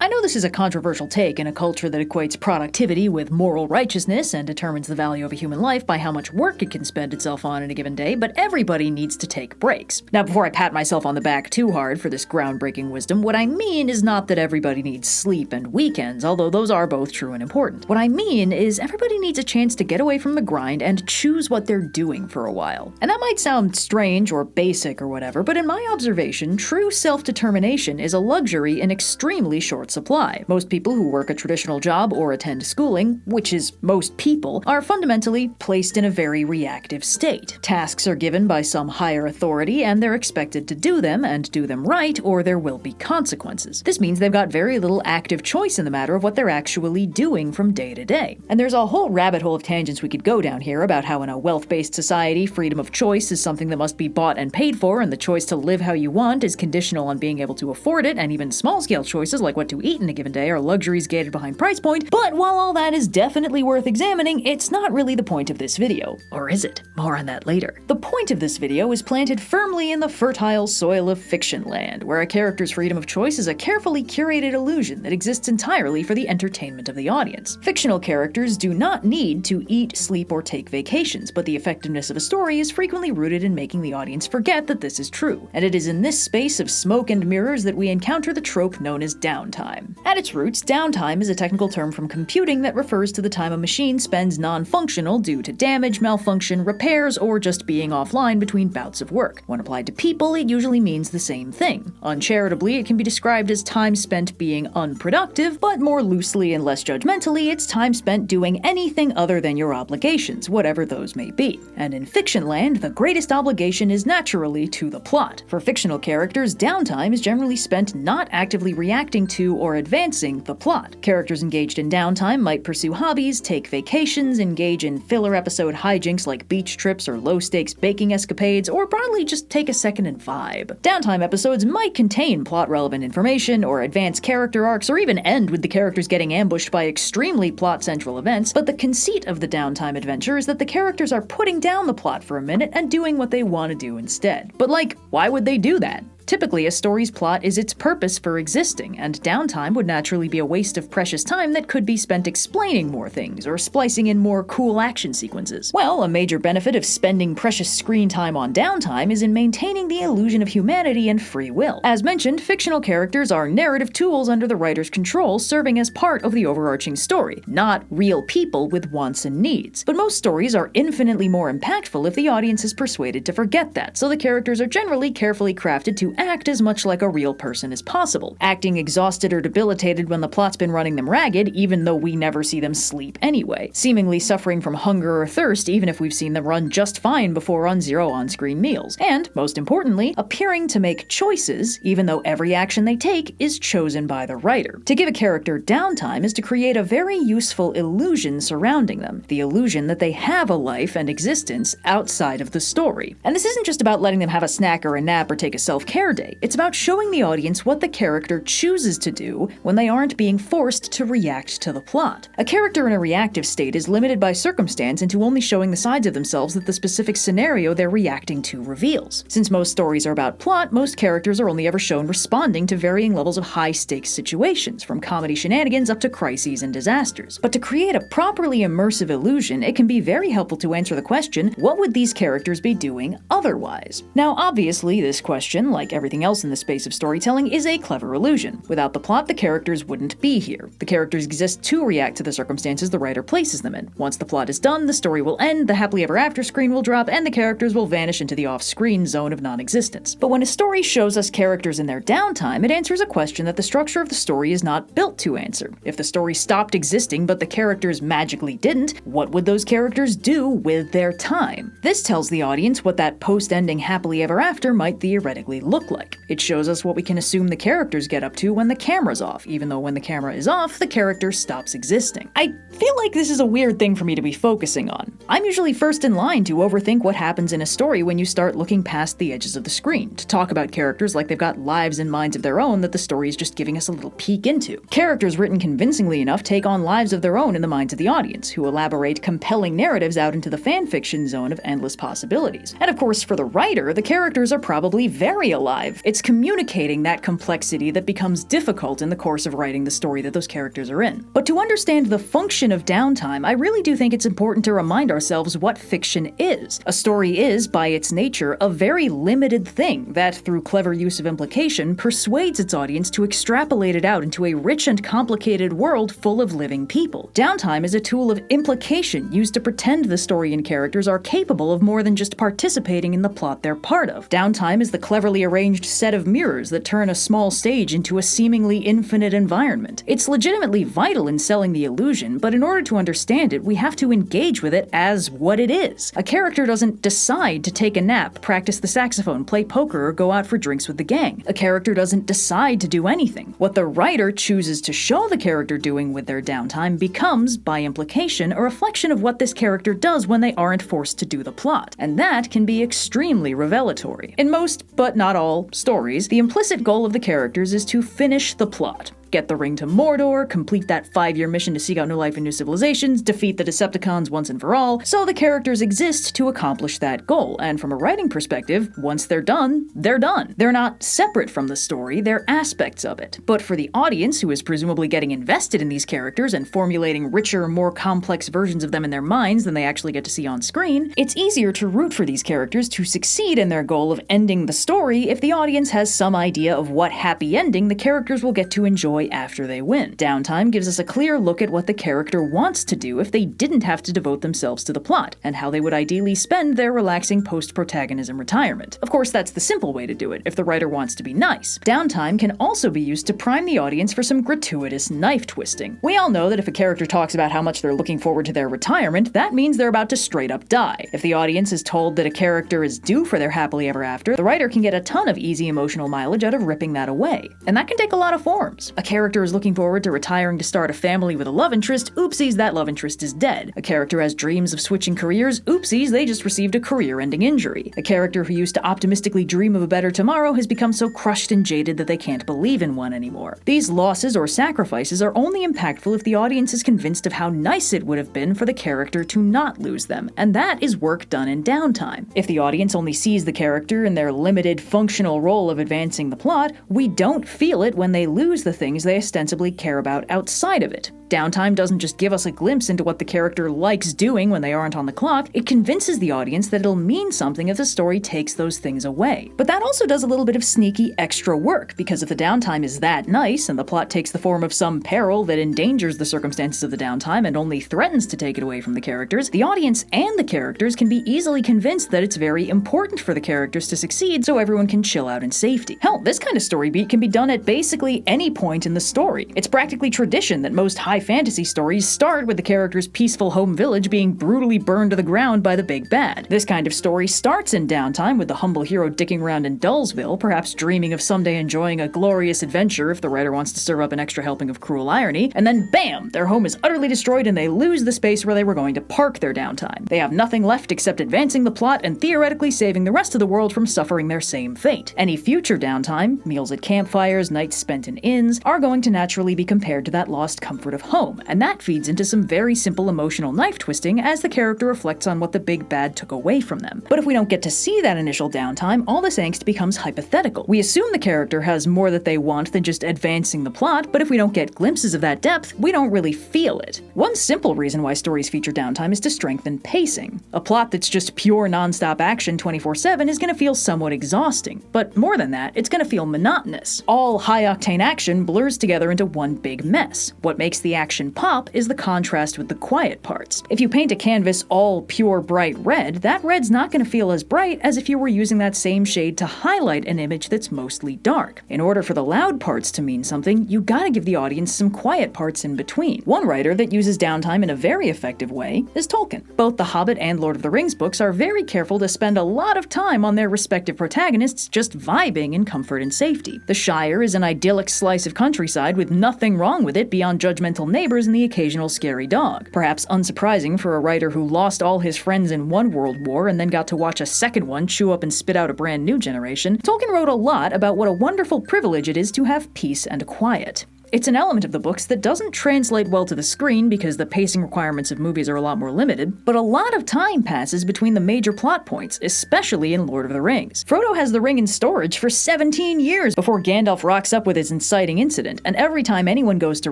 I know this is a controversial take in a culture that equates productivity with moral righteousness and determines the value of a human life by how much work it can spend itself on in a given day, but everybody needs to take breaks. Now, before I pat myself on the back too hard for this groundbreaking wisdom, what I mean is not that everybody needs sleep and weekends, although those are both true and important. What I mean is everybody needs a chance to get away from the grind and choose what they're doing for a while. And that might sound strange or basic or whatever, but in my observation, true self-determination is a luxury in extremely short supply. Most people who work a traditional job or attend schooling, which is most people, are fundamentally placed in a very reactive state. Tasks are given by some higher authority and they're expected to do them and do them right, or there will be consequences. This means they've got very little active choice in the matter of what they're actually doing from day to day. And there's a whole rabbit hole of tangents we could go down here about how in a wealth-based society, freedom of choice is something that must be bought and paid for, and the choice to live how you want is conditional on being able to afford it, and even small-scale choices like what to eat in a given day are luxuries gated behind price point. But while all that is definitely worth examining, it's not really the point of this video. Or is it? More on that later. The point of this video is planted firmly in the fertile soil of fiction land, where a character's freedom of choice is a carefully curated illusion that exists entirely for the entertainment of the audience. Fictional characters do not need to eat, sleep, or take vacations, but the effectiveness of a story is frequently rooted in making the audience forget that this is true. And it is in this space of smoke and mirrors that we encounter the trope known as downtime. At its roots, downtime is a technical term from computing that refers to the time a machine spends non-functional due to damage, malfunction, repairs, or just being offline between bouts of work. When applied to people, it usually means the same thing. Uncharitably, it can be described as time spent being unproductive, but more loosely and less judgmentally, it's time spent doing anything other than your obligations, whatever those may be. And in fiction land, the greatest obligation is naturally to the plot. For fictional characters, downtime is generally spent not actively reacting to or advancing the plot. Characters engaged in downtime might pursue hobbies, take vacations, engage in filler episode hijinks like beach trips or low-stakes baking escapades, or broadly just take a second and vibe. Downtime episodes might contain plot-relevant information, or advance character arcs, or even end with the characters getting ambushed by extremely plot-central events, but the conceit of the downtime adventure is that the characters are putting down the plot for a minute and doing what they want to do instead. But why would they do that? Typically, a story's plot is its purpose for existing, and downtime would naturally be a waste of precious time that could be spent explaining more things, or splicing in more cool action sequences. Well, a major benefit of spending precious screen time on downtime is in maintaining the illusion of humanity and free will. As mentioned, fictional characters are narrative tools under the writer's control, serving as part of the overarching story, not real people with wants and needs. But most stories are infinitely more impactful if the audience is persuaded to forget that, so the characters are generally carefully crafted to act as much like a real person as possible, acting exhausted or debilitated when the plot's been running them ragged, even though we never see them sleep anyway, seemingly suffering from hunger or thirst even if we've seen them run just fine before on 0 on-screen meals, and, most importantly, appearing to make choices even though every action they take is chosen by the writer. To give a character downtime is to create a very useful illusion surrounding them, the illusion that they have a life and existence outside of the story. And this isn't just about letting them have a snack or a nap or take a self-care day. It's about showing the audience what the character chooses to do when they aren't being forced to react to the plot. A character in a reactive state is limited by circumstance into only showing the sides of themselves that the specific scenario they're reacting to reveals. Since most stories are about plot, most characters are only ever shown responding to varying levels of high-stakes situations, from comedy shenanigans up to crises and disasters. But to create a properly immersive illusion, it can be very helpful to answer the question, what would these characters be doing otherwise? Now, obviously, this question, like everything else in the space of storytelling, is a clever illusion. Without the plot, the characters wouldn't be here. The characters exist to react to the circumstances the writer places them in. Once the plot is done, the story will end, the happily ever after screen will drop, and the characters will vanish into the off-screen zone of non-existence. But when a story shows us characters in their downtime, it answers a question that the structure of the story is not built to answer. If the story stopped existing but the characters magically didn't, what would those characters do with their time? This tells the audience what that post-ending happily ever after might theoretically look like. It shows us what we can assume the characters get up to when the camera's off, even though when the camera is off, the character stops existing. I feel like this is a weird thing for me to be focusing on. I'm usually first in line to overthink what happens in a story when you start looking past the edges of the screen, to talk about characters like they've got lives and minds of their own that the story is just giving us a little peek into. Characters written convincingly enough take on lives of their own in the minds of the audience, who elaborate compelling narratives out into the fanfiction zone of endless possibilities. And of course, for the writer, the characters are probably very alive alive. It's communicating that complexity that becomes difficult in the course of writing the story that those characters are in. But to understand the function of downtime, I really do think it's important to remind ourselves what fiction is. A story is, by its nature, a very limited thing that, through clever use of implication, persuades its audience to extrapolate it out into a rich and complicated world full of living people. Downtime is a tool of implication used to pretend the story and characters are capable of more than just participating in the plot they're part of. Downtime is the cleverly arranged set of mirrors that turn a small stage into a seemingly infinite environment. It's legitimately vital in selling the illusion, but in order to understand it, we have to engage with it as what it is. A character doesn't decide to take a nap, practice the saxophone, play poker, or go out for drinks with the gang. A character doesn't decide to do anything. What the writer chooses to show the character doing with their downtime becomes, by implication, a reflection of what this character does when they aren't forced to do the plot. And that can be extremely revelatory. In most, but not all, stories, the implicit goal of the characters is to finish the plot. Get the ring to Mordor, complete that 5-year mission to seek out new life and new civilizations, defeat the Decepticons once and for all, so the characters exist to accomplish that goal, and from a writing perspective, once they're done, they're done. They're not separate from the story, they're aspects of it. But for the audience, who is presumably getting invested in these characters and formulating richer, more complex versions of them in their minds than they actually get to see on screen, it's easier to root for these characters to succeed in their goal of ending the story if the audience has some idea of what happy ending the characters will get to enjoy after they win. Downtime gives us a clear look at what the character wants to do if they didn't have to devote themselves to the plot, and how they would ideally spend their relaxing post-protagonism retirement. Of course, that's the simple way to do it, if the writer wants to be nice. Downtime can also be used to prime the audience for some gratuitous knife twisting. We all know that if a character talks about how much they're looking forward to their retirement, that means they're about to straight up die. If the audience is told that a character is due for their happily ever after, the writer can get a ton of easy emotional mileage out of ripping that away. And that can take a lot of forms. A character is looking forward to retiring to start a family with a love interest, oopsies, that love interest is dead. A character has dreams of switching careers, oopsies, they just received a career-ending injury. A character who used to optimistically dream of a better tomorrow has become so crushed and jaded that they can't believe in one anymore. These losses or sacrifices are only impactful if the audience is convinced of how nice it would have been for the character to not lose them, and that is work done in downtime. If the audience only sees the character in their limited functional role of advancing the plot, we don't feel it when they lose the things they ostensibly care about outside of it. Downtime doesn't just give us a glimpse into what the character likes doing when they aren't on the clock, it convinces the audience that it'll mean something if the story takes those things away. But that also does a little bit of sneaky extra work, because if the downtime is that nice, and the plot takes the form of some peril that endangers the circumstances of the downtime and only threatens to take it away from the characters, the audience and the characters can be easily convinced that it's very important for the characters to succeed so everyone can chill out in safety. Hell, this kind of story beat can be done at basically any point in the story. It's practically tradition that most high fantasy stories start with the character's peaceful home village being brutally burned to the ground by the big bad. This kind of story starts in downtime with the humble hero dicking around in Dullsville, perhaps dreaming of someday enjoying a glorious adventure if the writer wants to serve up an extra helping of cruel irony, and then bam! Their home is utterly destroyed and they lose the space where they were going to park their downtime. They have nothing left except advancing the plot and theoretically saving the rest of the world from suffering their same fate. Any future downtime, meals at campfires, nights spent in inns, are going to naturally be compared to that lost comfort of home, and that feeds into some very simple emotional knife twisting as the character reflects on what the big bad took away from them. But if we don't get to see that initial downtime, all this angst becomes hypothetical. We assume the character has more that they want than just advancing the plot, but if we don't get glimpses of that depth, we don't really feel it. One simple reason why stories feature downtime is to strengthen pacing. A plot that's just pure non-stop action 24/7 is going to feel somewhat exhausting, but more than that, it's going to feel monotonous. All high-octane action blurs together into one big mess. What makes the action pop is the contrast with the quiet parts. If you paint a canvas all pure bright red, that red's not going to feel as bright as if you were using that same shade to highlight an image that's mostly dark. In order for the loud parts to mean something, you gotta give the audience some quiet parts in between. One writer that uses downtime in a very effective way is Tolkien. Both The Hobbit and Lord of the Rings books are very careful to spend a lot of time on their respective protagonists just vibing in comfort and safety. The Shire is an idyllic slice of countryside with nothing wrong with it beyond judgmental neighbors and the occasional scary dog. Perhaps unsurprising for a writer who lost all his friends in one world war and then got to watch a second one chew up and spit out a brand new generation, Tolkien wrote a lot about what a wonderful privilege it is to have peace and quiet. It's an element of the books that doesn't translate well to the screen because the pacing requirements of movies are a lot more limited, but a lot of time passes between the major plot points, especially in Lord of the Rings. Frodo has the ring in storage for 17 years before Gandalf rocks up with his inciting incident, and every time anyone goes to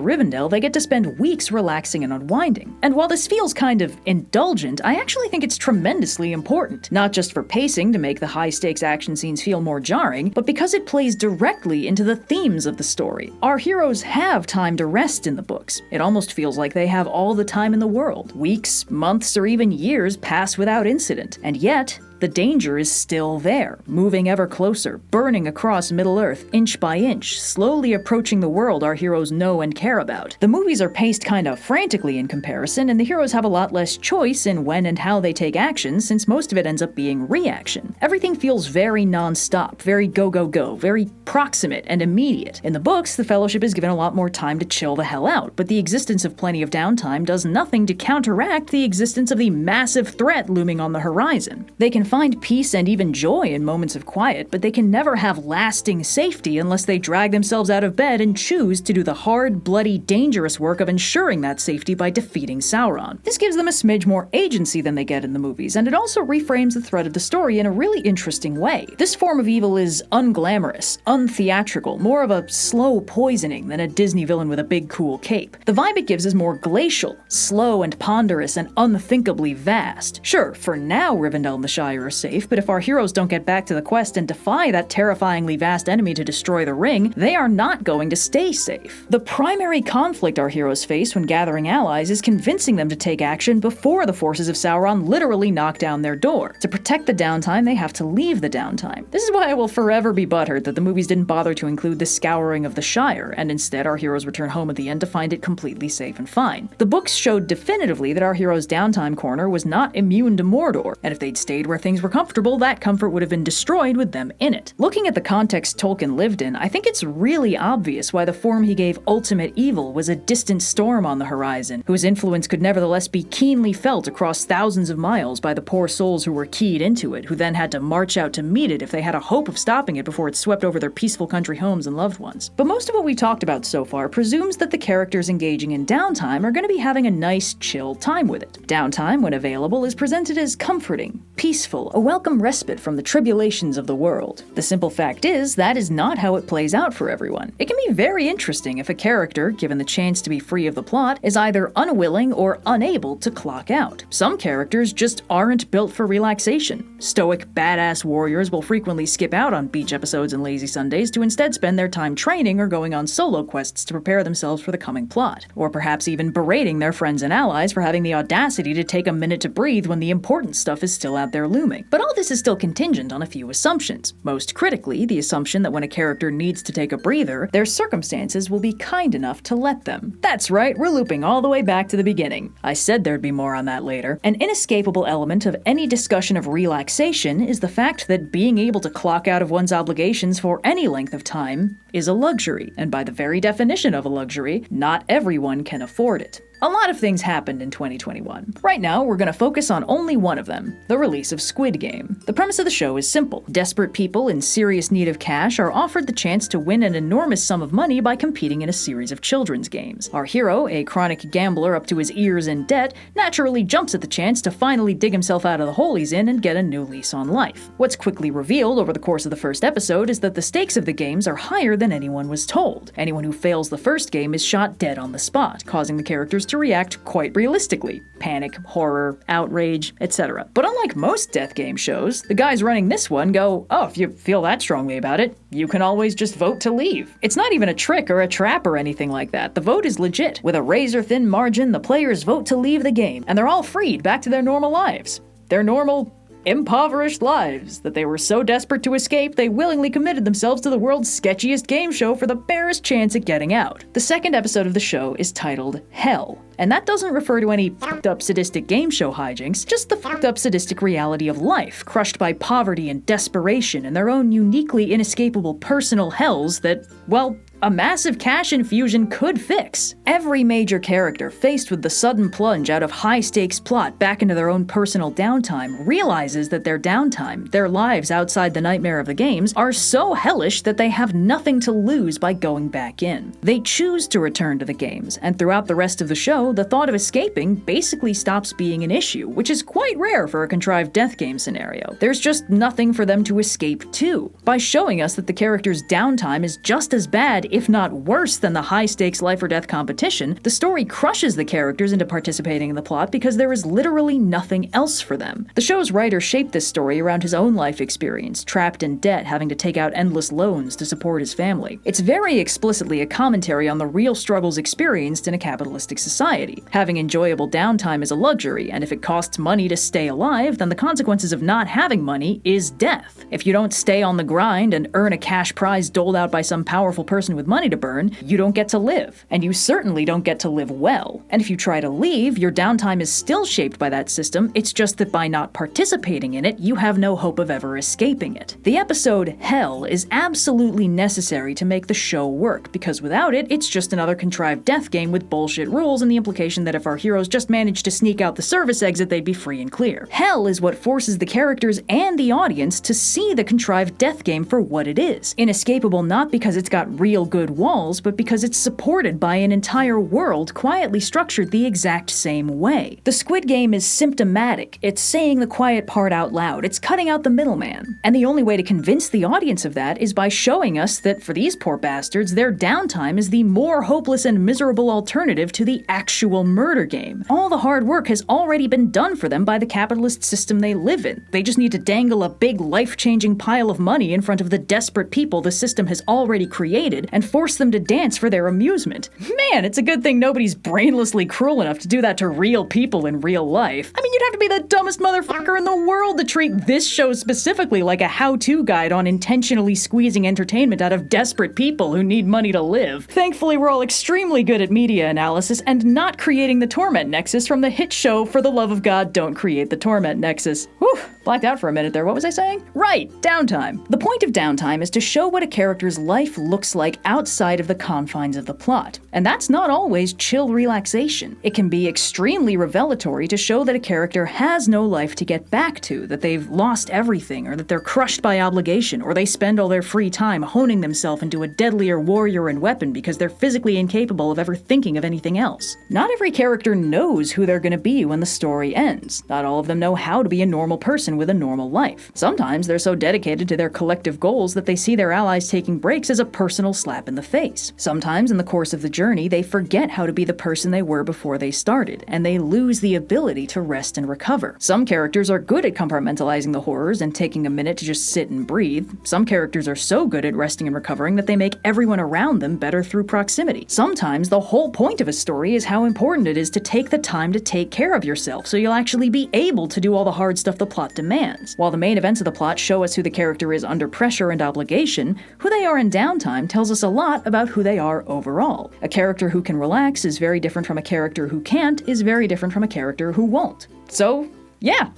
Rivendell, they get to spend weeks relaxing and unwinding. And while this feels kind of indulgent, I actually think it's tremendously important, not just for pacing to make the high-stakes action scenes feel more jarring, but because it plays directly into the themes of the story. Our heroes have time to rest in the books. It almost feels like they have all the time in the world. Weeks, months, or even years pass without incident, and yet the danger is still there, moving ever closer, burning across Middle-earth, inch by inch, slowly approaching the world our heroes know and care about. The movies are paced kinda frantically in comparison, and the heroes have a lot less choice in when and how they take action, since most of it ends up being reaction. Everything feels very non-stop, very go-go-go, very proximate and immediate. In the books, the Fellowship is given a lot more time to chill the hell out, but the existence of plenty of downtime does nothing to counteract the existence of the massive threat looming on the horizon. They can find peace and even joy in moments of quiet, but they can never have lasting safety unless they drag themselves out of bed and choose to do the hard, bloody, dangerous work of ensuring that safety by defeating Sauron. This gives them a smidge more agency than they get in the movies, and it also reframes the thread of the story in a really interesting way. This form of evil is unglamorous, untheatrical, more of a slow poisoning than a Disney villain with a big cool cape. The vibe it gives is more glacial, slow and ponderous and unthinkably vast. Sure, for now Rivendell and the Shire are safe, but if our heroes don't get back to the quest and defy that terrifyingly vast enemy to destroy the ring, they are not going to stay safe. The primary conflict our heroes face when gathering allies is convincing them to take action before the forces of Sauron literally knock down their door. To protect the downtime, they have to leave the downtime. This is why I will forever be butthurt that the movies didn't bother to include the scouring of the Shire, and instead our heroes return home at the end to find it completely safe and fine. The books showed definitively that our hero's downtime corner was not immune to Mordor, and if they'd stayed where things were comfortable, that comfort would have been destroyed with them in it. Looking at the context Tolkien lived in, I think it's really obvious why the form he gave ultimate evil was a distant storm on the horizon, whose influence could nevertheless be keenly felt across thousands of miles by the poor souls who were keyed into it, who then had to march out to meet it if they had a hope of stopping it before it swept over their peaceful country homes and loved ones. But most of what we talked about so far presumes that the characters engaging in downtime are going to be having a nice, chill time with it. Downtime, when available, is presented as comforting, peaceful, a welcome respite from the tribulations of the world. The simple fact is, that is not how it plays out for everyone. It can be very interesting if a character, given the chance to be free of the plot, is either unwilling or unable to clock out. Some characters just aren't built for relaxation. Stoic, badass warriors will frequently skip out on beach episodes and lazy Sundays to instead spend their time training or going on solo quests to prepare themselves for the coming plot. Or perhaps even berating their friends and allies for having the audacity to take a minute to breathe when the important stuff is still out there looming. But all this is still contingent on a few assumptions. Most critically, the assumption that when a character needs to take a breather, their circumstances will be kind enough to let them. That's right, we're looping all the way back to the beginning. I said there'd be more on that later. An inescapable element of any discussion of relaxation is the fact that being able to clock out of one's obligations for any length of time is a luxury, and by the very definition of a luxury, not everyone can afford it. A lot of things happened in 2021. Right now, we're going to focus on only one of them, the release of Squid Game. The premise of the show is simple. Desperate people in serious need of cash are offered the chance to win an enormous sum of money by competing in a series of children's games. Our hero, a chronic gambler up to his ears in debt, naturally jumps at the chance to finally dig himself out of the hole he's in and get a new lease on life. What's quickly revealed over the course of the first episode is that the stakes of the games are higher than anyone was told. Anyone who fails the first game is shot dead on the spot, causing the characters to react quite realistically. Panic, horror, outrage, etc. But unlike most death game shows, the guys running this one go, oh, if you feel that strongly about it, you can always just vote to leave. It's not even a trick or a trap or anything like that. The vote is legit. With a razor-thin margin, the players vote to leave the game, and they're all freed back to their normal lives. Their normal, impoverished lives that they were so desperate to escape they willingly committed themselves to the world's sketchiest game show for the barest chance at getting out. The second episode of the show is titled Hell, and that doesn't refer to any fucked up sadistic game show hijinks, just the fucked up sadistic reality of life, crushed by poverty and desperation and their own uniquely inescapable personal hells that, well, a massive cash infusion could fix. Every major character faced with the sudden plunge out of high-stakes plot back into their own personal downtime realizes that their downtime, their lives outside the nightmare of the games, are so hellish that they have nothing to lose by going back in. They choose to return to the games, and throughout the rest of the show, the thought of escaping basically stops being an issue, which is quite rare for a contrived death game scenario. There's just nothing for them to escape to. By showing us that the character's downtime is just as bad, if not worse, than the high-stakes life-or-death competition, the story crushes the characters into participating in the plot because there is literally nothing else for them. The show's writer shaped this story around his own life experience, trapped in debt, having to take out endless loans to support his family. It's very explicitly a commentary on the real struggles experienced in a capitalistic society. Having enjoyable downtime is a luxury, and if it costs money to stay alive, then the consequences of not having money is death. If you don't stay on the grind and earn a cash prize doled out by some powerful person with money to burn, you don't get to live. And you certainly don't get to live well. And if you try to leave, your downtime is still shaped by that system, it's just that by not participating in it, you have no hope of ever escaping it. The episode Hell is absolutely necessary to make the show work, because without it, it's just another contrived death game with bullshit rules and the implication that if our heroes just managed to sneak out the service exit, they'd be free and clear. Hell is what forces the characters and the audience to see the contrived death game for what it is. Inescapable not because it's got real good walls, but because it's supported by an entire world quietly structured the exact same way. The Squid Game is symptomatic. It's saying the quiet part out loud. It's cutting out the middleman. And the only way to convince the audience of that is by showing us that for these poor bastards, their downtime is the more hopeless and miserable alternative to the actual murder game. All the hard work has already been done for them by the capitalist system they live in. They just need to dangle a big life-changing pile of money in front of the desperate people the system has already created and force them to dance for their amusement. Man, it's a good thing nobody's brainlessly cruel enough to do that to real people in real life. I mean, you'd have to be the dumbest motherfucker in the world to treat this show specifically like a how-to guide on intentionally squeezing entertainment out of desperate people who need money to live. Thankfully, we're all extremely good at media analysis and not creating the torment nexus from the hit show For the Love of God, Don't Create the Torment Nexus. Whew, blacked out for a minute there. What was I saying? Right, downtime. The point of downtime is to show what a character's life looks like outside of the confines of the plot. And that's not always chill relaxation. It can be extremely revelatory to show that a character has no life to get back to, that they've lost everything, or that they're crushed by obligation, or they spend all their free time honing themselves into a deadlier warrior and weapon because they're physically incapable of ever thinking of anything else. Not every character knows who they're gonna be when the story ends. Not all of them know how to be a normal person with a normal life. Sometimes they're so dedicated to their collective goals that they see their allies taking breaks as a personal slap in the face. Sometimes in the course of the journey, they forget how to be the person they were before they started, and they lose the ability to rest and recover. Some characters are good at compartmentalizing the horrors and taking a minute to just sit and breathe. Some characters are so good at resting and recovering that they make everyone around them better through proximity. Sometimes the whole point of a story is how important it is to take the time to take care of yourself so you'll actually be able to do all the hard stuff the plot demands. While the main events of the plot show us who the character is under pressure and obligation, who they are in downtime tells us a lot about who they are overall. A character who can relax is very different from a character who can't is very different from a character who won't. So, yeah,